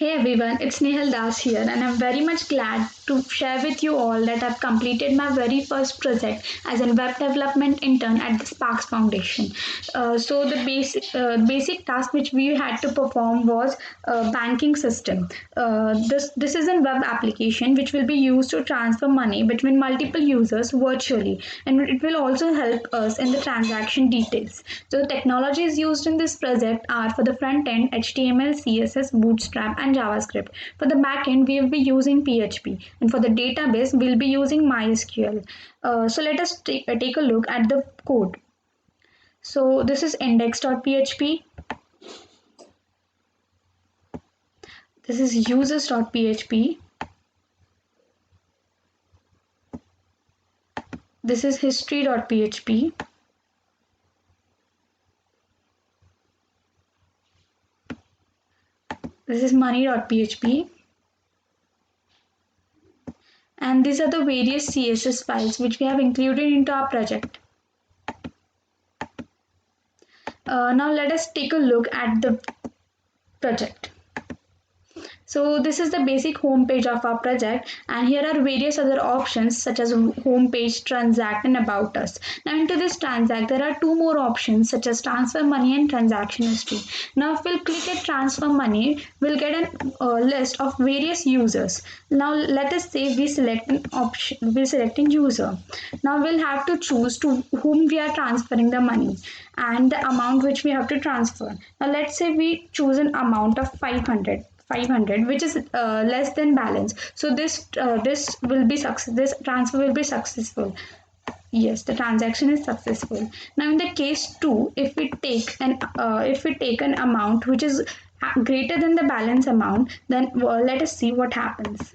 Hey everyone, it's Nehal Das here, and I'm very much glad to share with you all that I've completed my very first project as a web development intern at the Sparks Foundation. So the basic task which we had to perform was a banking system. This is a web application which will be used to transfer money between multiple users virtually, and it will also help us in the transaction details. So the technologies used in this project are for the front end HTML, CSS, Bootstrap, and JavaScript. For the back end, we will be using PHP, and for the database, we'll be using MySQL. So let us take a look at the code. So this is index.php. This is users.php. This is history.php. This is money.php. And these are the various CSS files which we have included into our project. Now let us take a look at the project. So this is the basic home page of our project, and here are various other options such as home page, transact, and about us. Now into this transact there are two more options such as transfer money and transaction history. Now if we'll click at transfer money, we'll get a list of various users. Now let us say we select an option, we're selecting user. Now we'll have to choose to whom we are transferring the money and the amount which we have to transfer. Now let's say we choose an amount of 500, which is less than balance, so this will be this transfer will be successful. Yes, the transaction is successful. Now in the case 2, if we take an amount which is greater than the balance amount, then let us see what happens.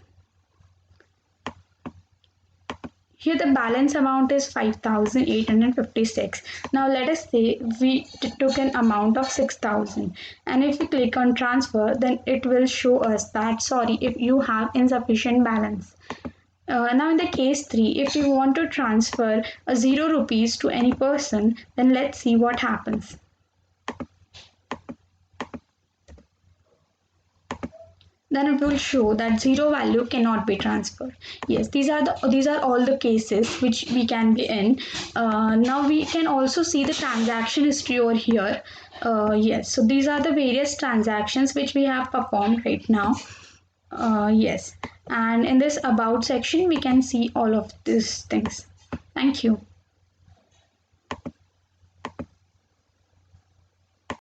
Here the balance amount is 5,856. Now let us say we took an amount of 6,000, and if we click on transfer, then it will show us that sorry, if you have insufficient balance. Now in the case 3, if we want to transfer a 0 rupees to any person, then let's see what happens. Then it will show that 0 value cannot be transferred. Yes, these are all the cases which we can be in. Now we can also see the transaction history over here. Yes, so these are the various transactions which we have performed right now. Yes, and in this about section we can see all of these things. Thank you.